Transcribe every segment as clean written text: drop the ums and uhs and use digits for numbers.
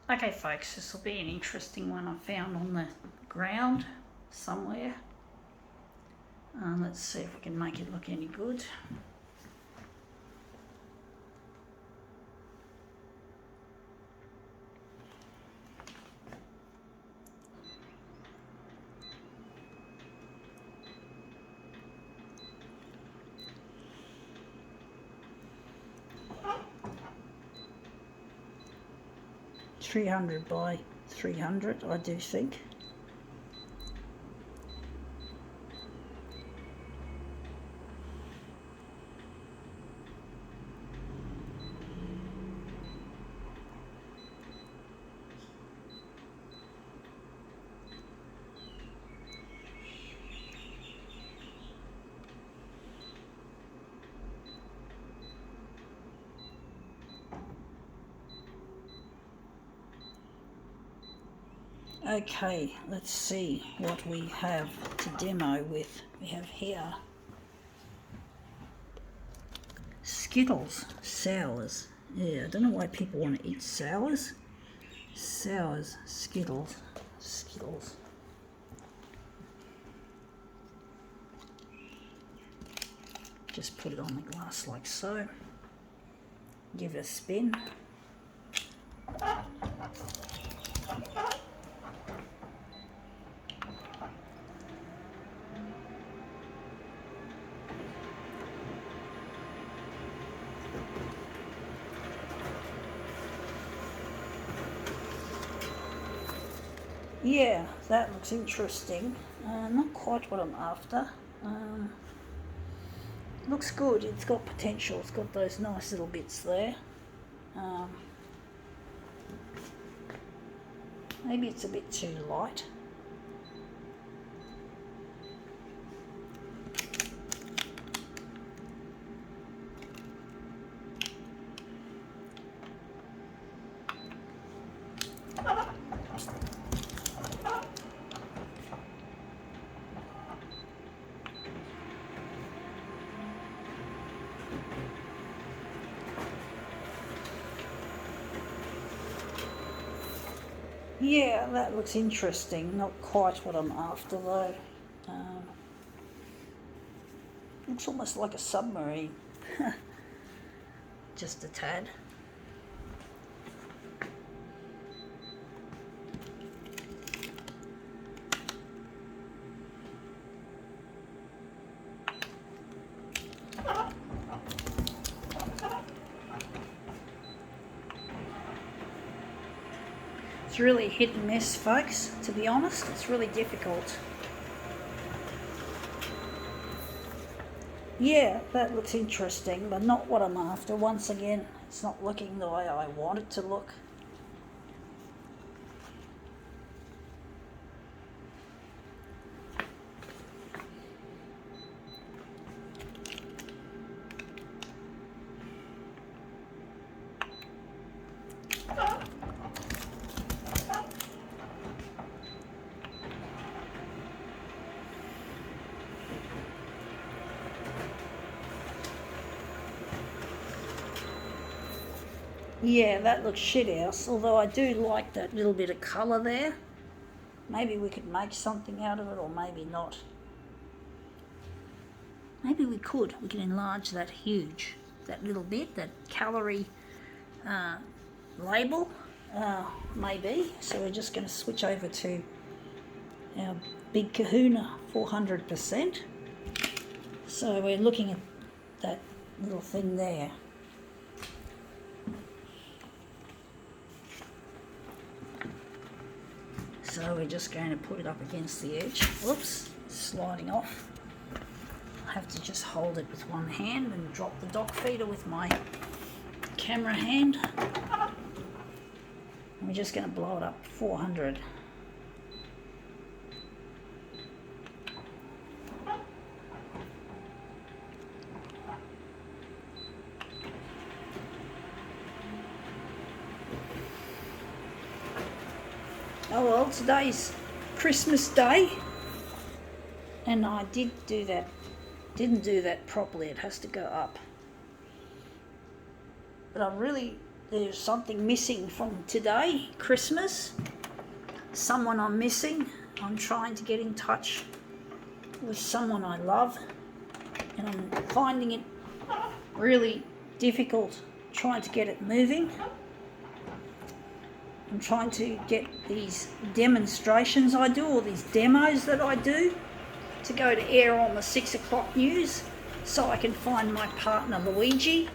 Okay folks, this will be an interesting one I found on the ground somewhere. Let's see if we can make it look any good. $300 by $300, I do think. Okay, let's see what we have to demo with. We have here Skittles, sours. Yeah, I don't know why people want to eat sours. Sours, Skittles. Just put it on the glass like so. Give it a spin. Yeah, that looks interesting. Not quite what I'm after. Looks good. It's got potential. It's got those nice little bits there. Maybe it's a bit too light. Yeah, that looks interesting. Not quite what I'm after though. Looks almost like a submarine. Just a tad. It's really hit and miss, folks, to be honest. It's really difficult. Yeah, that looks interesting, but not what I'm after. Once again, it's not looking the way I want it to look. Yeah, that looks shit house, although I do like that little bit of colour there. Maybe we could make something out of it, or maybe not. Maybe we could. We can enlarge that huge, that little bit, that calorie label, maybe. So we're just going to switch over to our Big Kahuna 400%. So we're looking at that little thing there. So we're just going to put it up against the edge. Whoops, sliding off. I have to just hold it with one hand and drop the dog feeder with my camera hand. And we're just going to blow it up 400. Oh well, today's Christmas Day, and I didn't do that properly. It has to go up. But I really there's something missing from today, Christmas. Someone I'm missing. I'm trying to get in touch with someone I love, and I'm finding it really difficult trying to get it moving. I'm trying to get these demonstrations I do, or these demos that I do, to go to air on the 6 o'clock news so I can find my partner Luigi.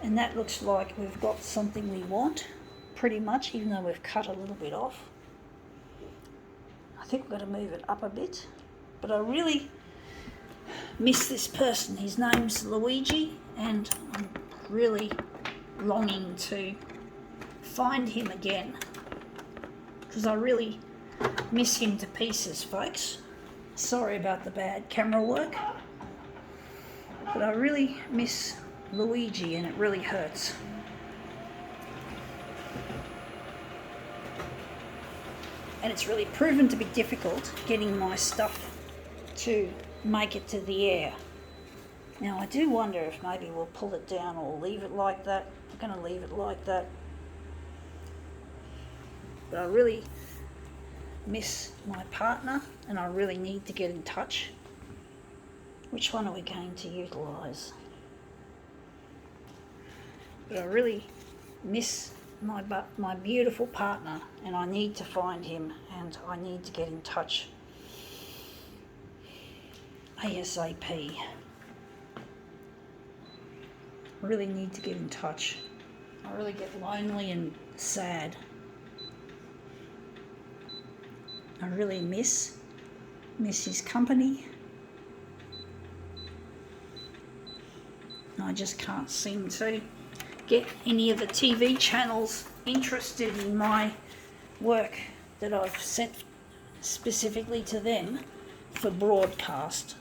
And that looks like we've got something we want, pretty much, even though we've cut a little bit off. I think we've got to move it up a bit. But I really miss this person. His name's Luigi, and I'm really longing to find him again, because I really miss him to pieces, folks. Sorry about the bad camera work, but I really miss Luigi, and it really hurts. And it's really proven to be difficult getting my stuff to make it to the air. Now I do wonder if maybe we'll pull it down or leave it like that. I'm going to leave it like that. But I really miss my partner, and I really need to get in touch. Which one are we going to utilise? But I really miss my beautiful partner, and I need to find him, and I need to get in touch ASAP. I really need to get in touch. I really get lonely and sad. I really miss his company. I just can't seem to get any of the TV channels interested in my work that I've sent specifically to them for broadcast.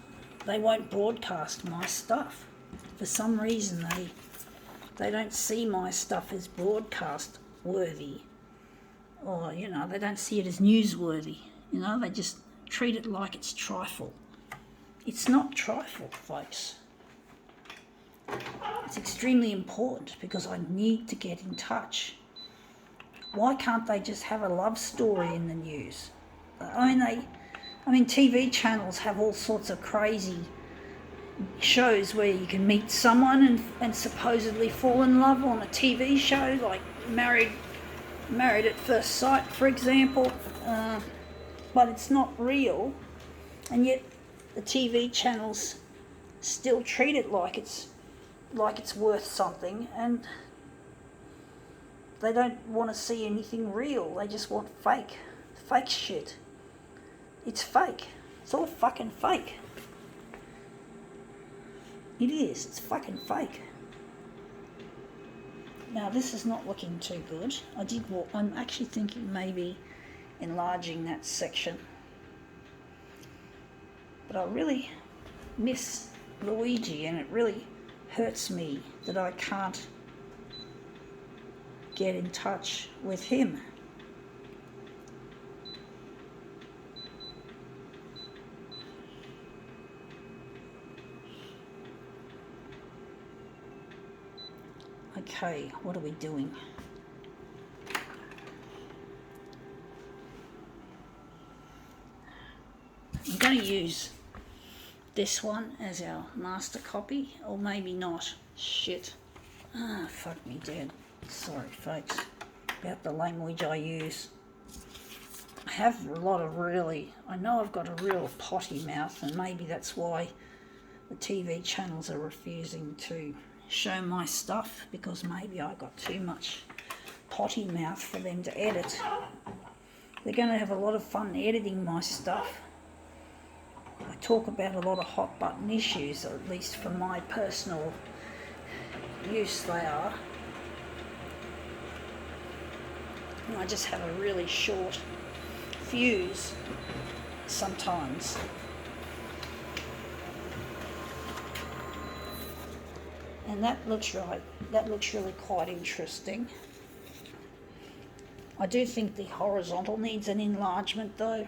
They won't broadcast my stuff. For some reason they don't see my stuff as broadcast worthy, or they don't see it as newsworthy. They just treat it like it's trifle. It's not trifle, folks. It's extremely important, because I need to get in touch. Why can't they just have a love story in the news? I mean, TV channels have all sorts of crazy shows where you can meet someone and supposedly fall in love on a TV show, like Married at First Sight, for example. But it's not real, and yet the TV channels still treat it like it's worth something, and they don't want to see anything real. They just want fake shit. It's fake. It's all fucking fake. It is. It's fucking fake. Now this is not looking too good. I'm actually thinking maybe enlarging that section. But I really miss Luigi, and it really hurts me that I can't get in touch with him. Okay, what are we doing? I'm going to use this one as our master copy, or maybe not. Shit. Fuck me dead. Sorry, folks, about the language I use. I have a lot of I know I've got a real potty mouth, and maybe that's why the TV channels are refusing to show my stuff, because maybe I got too much potty mouth for them to edit. They're going to have a lot of fun editing my stuff. I talk about a lot of hot button issues, or at least for my personal use they are. And I just have a really short fuse sometimes. And that looks really quite interesting. I do think the horizontal needs an enlargement though.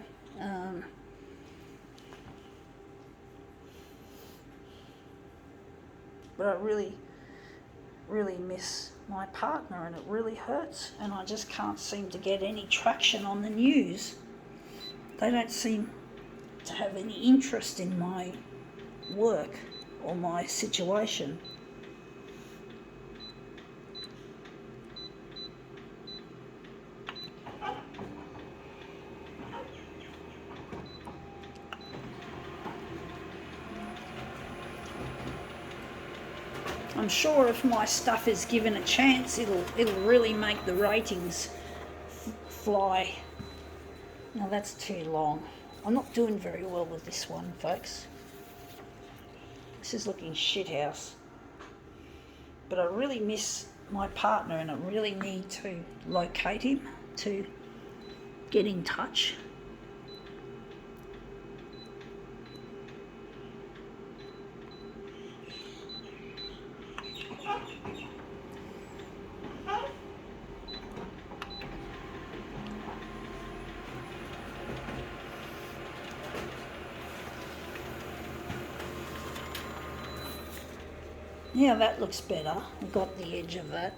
But I really miss my partner, and it really hurts, and I just can't seem to get any traction on the news. They don't seem to have any interest in my work or my situation. I'm sure if my stuff is given a chance, it'll really make the ratings fly. Now that's too long. I'm not doing very well with this one, folks. This is looking shithouse. But I really miss my partner, and I really need to locate him to get in touch. Yeah, that looks better. I got the edge of that.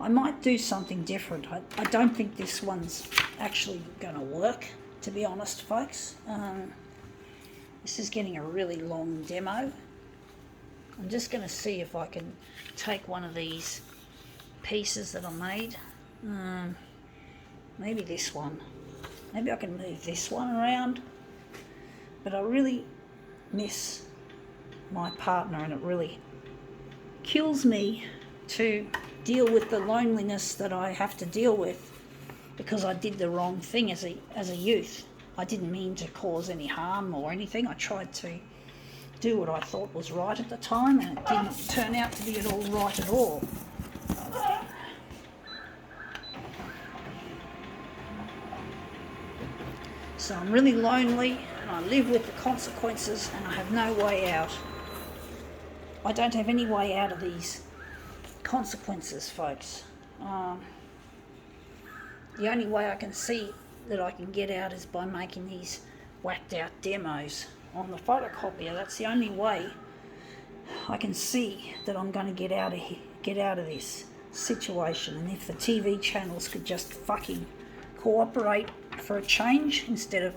I might do something different. I don't think this one's actually going to work, to be honest, folks. This is getting a really long demo. I'm just going to see if I can take one of these pieces that I made. Maybe this one. Maybe I can move this one around. But I really miss my partner, and it really kills me to deal with the loneliness that I have to deal with because I did the wrong thing as a youth. I didn't mean to cause any harm or anything. I tried to do what I thought was right at the time, and it didn't turn out to be at all right at all. So I'm really lonely, and I live with the consequences, and I have no way out. I don't have any way out of these consequences, folks. The only way I can see that I can get out is by making these whacked out demos on the photocopier. That's the only way I can see that I'm going to get out of this situation. And if the TV channels could just fucking cooperate for a change instead of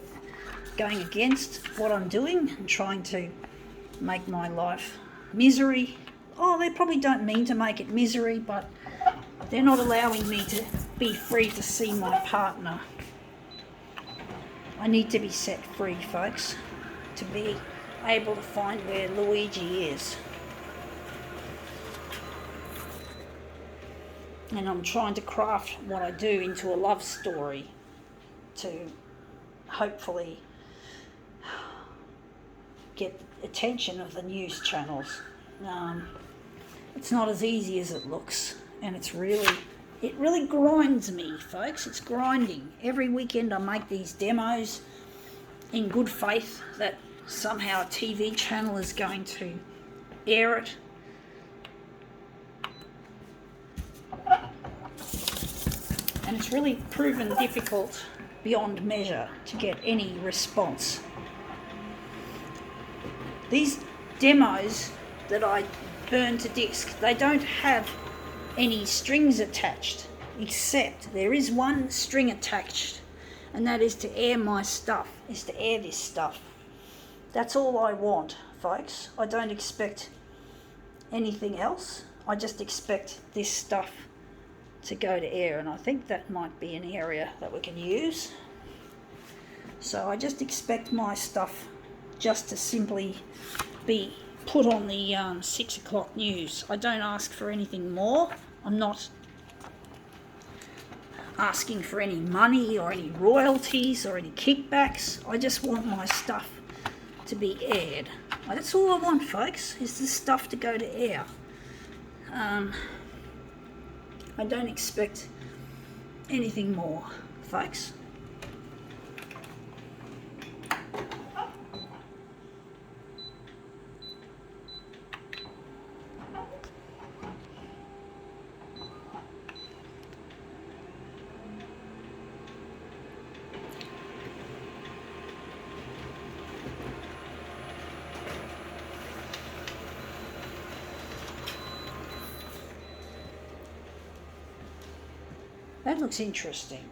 going against what I'm doing and trying to make my life misery. Oh, they probably don't mean to make it misery, but they're not allowing me to be free to see my partner. I need to be set free, folks, to be able to find where Luigi is. And I'm trying to craft what I do into a love story to hopefully get the attention of the news channels. It's not as easy as it looks, and it really grinds me, folks. It's grinding. Every weekend I make these demos in good faith that somehow a TV channel is going to air it. And it's really proven difficult beyond measure to get any response. These demos that I burn to disc, they don't have any strings attached, except there is one string attached, and that is to air my stuff, is to air this stuff. That's all I want, folks. I don't expect anything else. I just expect this stuff to go to air, and I think that might be an area that we can use. So I just expect my stuff just to simply be put on the 6 o'clock news. I don't ask for anything more. I'm not asking for any money or any royalties or any kickbacks. I just want my stuff to be aired. That's all I want, folks, is this stuff to go to air. I don't expect anything more, folks. That looks interesting.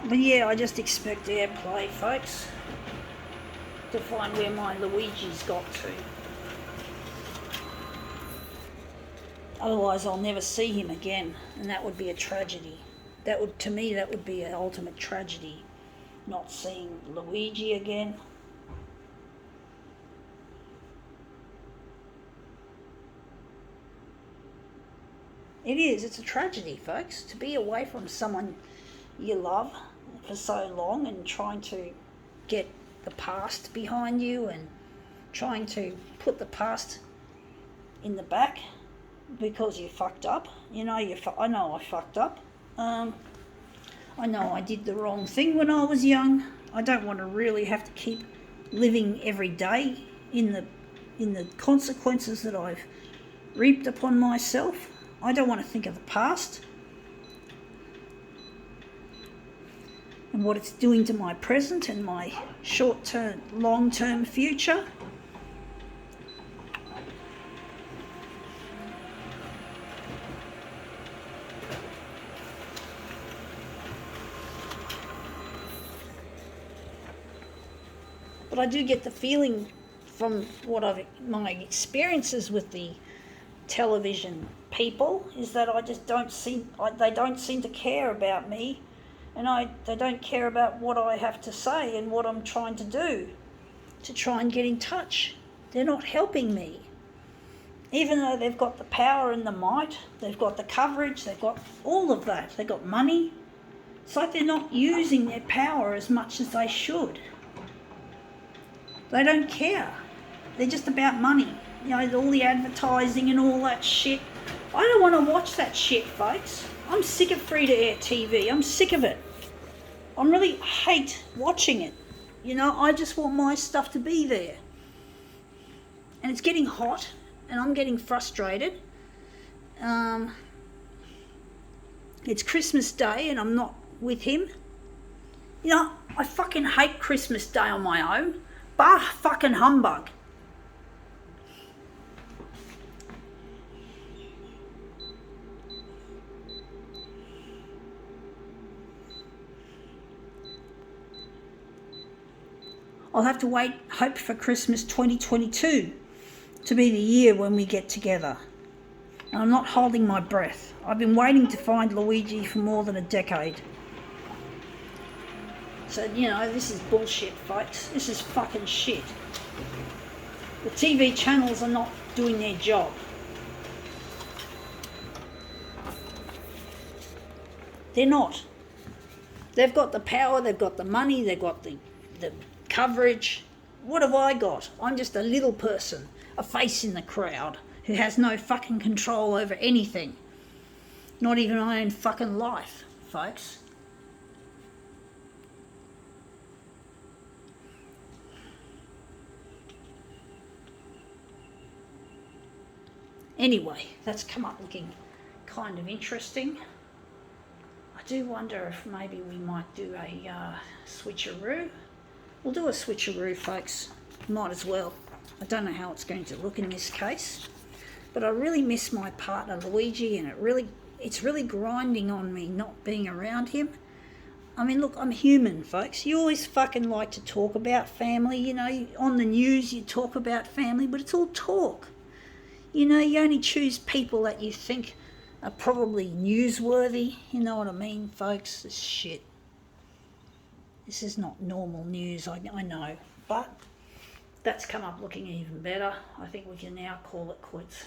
But yeah, I just expect airplay, folks, to find where my Luigi's got to. Otherwise, I'll never see him again, and that would be a tragedy. To me, that would be an ultimate tragedy, not seeing Luigi again. It is, it's a tragedy, folks, to be away from someone you love for so long and trying to get the past behind you and trying to put the past in the back because you fucked up. I know I fucked up. I know I did the wrong thing when I was young. I don't want to really have to keep living every day in the consequences that I've reaped upon myself. I don't want to think of the past and what it's doing to my present and my short-term, long-term future. But I do get the feeling from my experiences with the television people is that they don't seem to care about me, and they don't care about what I have to say and what I'm trying to do to try and get in touch. They're not helping me. Even though they've got the power and the might, they've got the coverage, they've got all of that, they've got money. It's like they're not using their power as much as they should. They don't care. They're just about money. All the advertising and all that shit. I don't want to watch that shit, folks. I'm sick of free-to-air TV. I'm sick of it. I really hate watching it. I just want my stuff to be there. And it's getting hot, and I'm getting frustrated. It's Christmas Day, and I'm not with him. I fucking hate Christmas Day on my own. Bah fucking humbug. I'll have to hope for Christmas 2022 to be the year when we get together. And I'm not holding my breath. I've been waiting to find Luigi for more than a decade. So, this is bullshit, folks. This is fucking shit. The TV channels are not doing their job. They're not. They've got the power, they've got the money, they've got the coverage. What have I got? I'm just a little person, a face in the crowd, who has no fucking control over anything. Not even my own fucking life, folks. Anyway, that's come up looking kind of interesting. I do wonder if maybe we might do a switcheroo. We'll do a switcheroo, folks. Might as well. I don't know how it's going to look in this case, but I really miss my partner Luigi, and it's really grinding on me not being around him. I mean, look, I'm human, folks. You always fucking like to talk about family, on the news you talk about family, but it's all talk. You only choose people that you think are probably newsworthy. You know what I mean, folks? This shit. This is not normal news, I know. But that's come up looking even better. I think we can now call it quits.